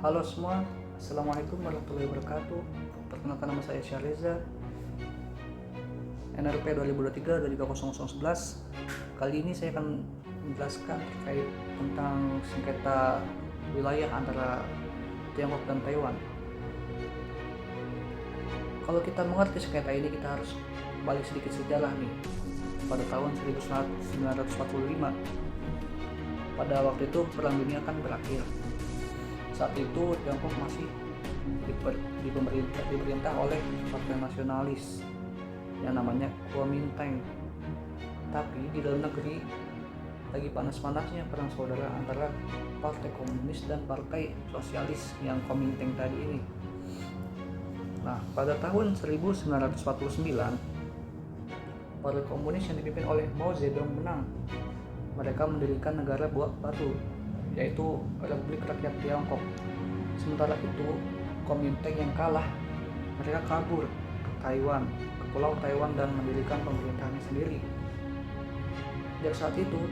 Halo semua, Assalamualaikum warahmatullahi wabarakatuh. Perkenalkan, nama saya Syareza, NRP 2023-23011. Kali ini saya akan menjelaskan terkait tentang sengketa wilayah antara Tiongkok dan Taiwan. Kalau kita mengerti sengketa ini, kita harus balik sedikit sejarah nih. Pada tahun 1945, pada waktu itu Perang Dunia kan berakhir. Saat itu Tiongkok masih diperintah oleh partai nasionalis yang namanya Kuomintang. Tapi di dalam negeri lagi panas-panasnya perang saudara antara partai komunis dan partai sosialis yang Kuomintang tadi ini. Nah, pada tahun 1949 partai komunis yang dipimpin oleh Mao Zedong menang. Mereka mendirikan negara baru, yaitu Republik Rakyat Tiongkok. Sementara itu, Kuomintang yang kalah, mereka kabur ke Taiwan, ke Pulau Taiwan, dan mendirikan pemerintahannya sendiri. Sejak saat itu,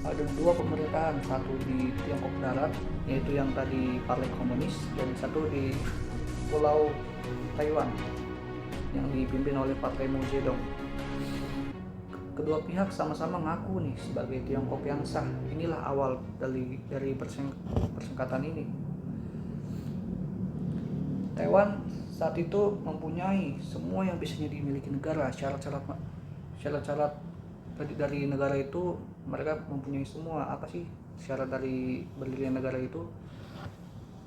ada dua pemerintahan, satu di Tiongkok Darat, yaitu yang tadi partai komunis, dan satu di Pulau Taiwan, yang dipimpin oleh partai Mao Zedong. Kedua pihak sama-sama ngaku nih sebagai Tiongkok yang sah. Inilah awal dari persengkatan ini. Taiwan saat itu mempunyai semua yang bisa dimiliki negara. Syarat-syarat dari negara itu mereka mempunyai semua. Apa sih syarat dari berdirinya negara itu?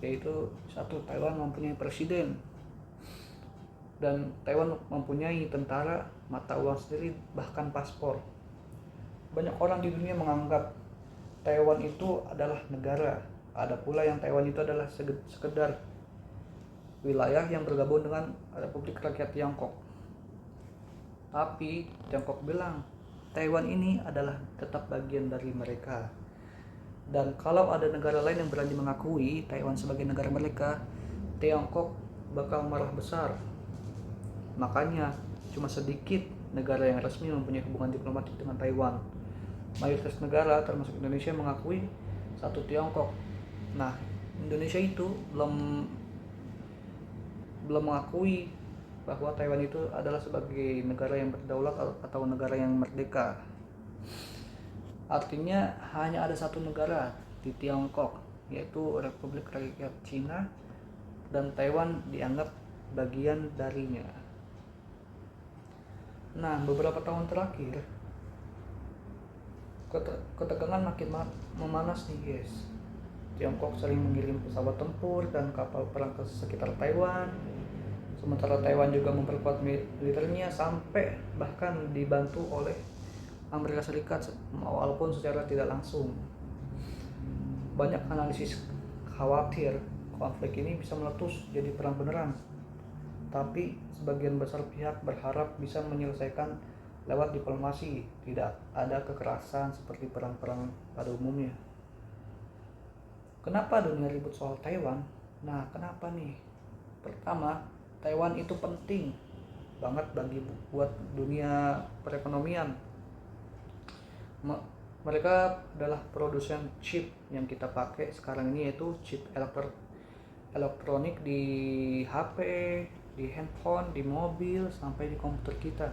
Yaitu satu, Taiwan mempunyai presiden, dan Taiwan mempunyai tentara, mata uang sendiri, bahkan paspor. Banyak orang di dunia menganggap Taiwan itu adalah negara. Ada pula yang Taiwan itu adalah sekedar wilayah yang bergabung dengan Republik Rakyat Tiongkok. Tapi Tiongkok bilang Taiwan ini adalah tetap bagian dari mereka. Dan kalau ada negara lain yang berani mengakui Taiwan sebagai negara mereka, Tiongkok bakal marah besar. Makanya cuma sedikit negara yang resmi mempunyai hubungan diplomatik dengan Taiwan. Mayoritas negara termasuk Indonesia mengakui satu Tiongkok. Nah, Indonesia itu belum mengakui bahwa Taiwan itu adalah sebagai negara yang berdaulat atau negara yang merdeka. Artinya hanya ada satu negara di Tiongkok, yaitu Republik Rakyat Cina, dan Taiwan dianggap bagian darinya. Nah, beberapa tahun terakhir ketegangan makin memanas nih guys. Tiongkok sering mengirim pesawat tempur dan kapal perang ke sekitar Taiwan. Sementara Taiwan juga memperkuat militernya sampai bahkan dibantu oleh Amerika Serikat walaupun secara tidak langsung. Banyak analisis khawatir konflik ini bisa meletus jadi perang beneran. Tapi sebagian besar pihak berharap bisa menyelesaikan lewat diplomasi, tidak ada kekerasan seperti perang-perang pada umumnya. Kenapa dunia ribut soal Taiwan? Nah, kenapa nih? Pertama, Taiwan itu penting banget buat dunia perekonomian. Mereka adalah produsen chip yang kita pakai sekarang ini, yaitu chip elektronik di HP, di handphone, di mobil, sampai di komputer kita.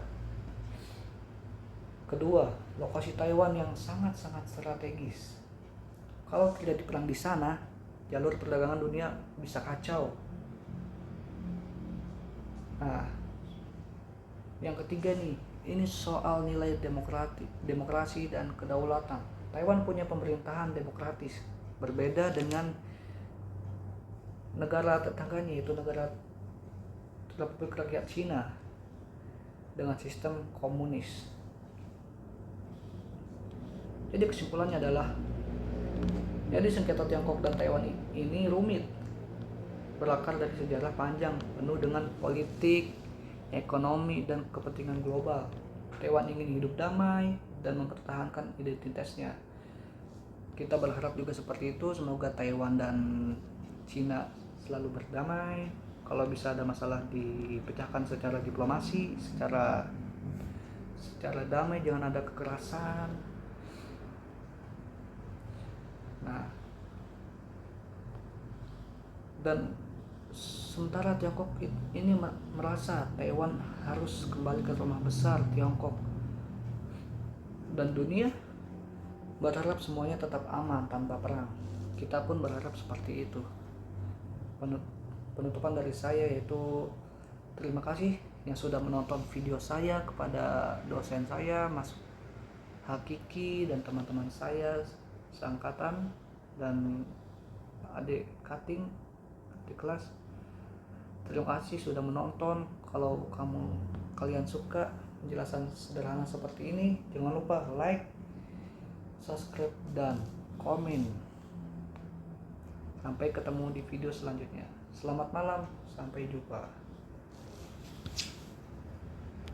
Kedua, lokasi Taiwan yang sangat-sangat strategis. Kalau tidak diperang di sana, jalur perdagangan dunia bisa kacau. Nah, yang ketiga nih, ini soal nilai demokrasi dan kedaulatan. Taiwan punya pemerintahan demokratis, berbeda dengan negara tetangganya, yaitu negara Republik Rakyat Cina dengan sistem komunis. Jadi kesimpulannya adalah, jadi sengketa Tiongkok dan Taiwan ini rumit, berakar dari sejarah panjang penuh dengan politik, ekonomi, dan kepentingan global. Taiwan ingin hidup damai dan mempertahankan identitasnya. Kita berharap juga seperti itu. Semoga Taiwan dan Cina selalu berdamai. Kalau bisa ada masalah dipecahkan secara diplomasi, secara damai, jangan ada kekerasan. Nah, Dan sementara Tiongkok ini merasa Taiwan harus kembali ke rumah besar Tiongkok, dan dunia berharap semuanya tetap aman tanpa perang. Kita pun berharap seperti itu. Penutupan dari saya yaitu terima kasih yang sudah menonton video saya, kepada dosen saya Mas Hakiki dan teman-teman saya seangkatan dan adik kating di kelas. Terima kasih sudah menonton. Kalau kalian suka penjelasan sederhana seperti ini, jangan lupa like, subscribe, dan komen. Sampai ketemu di video selanjutnya. Selamat malam, sampai jumpa.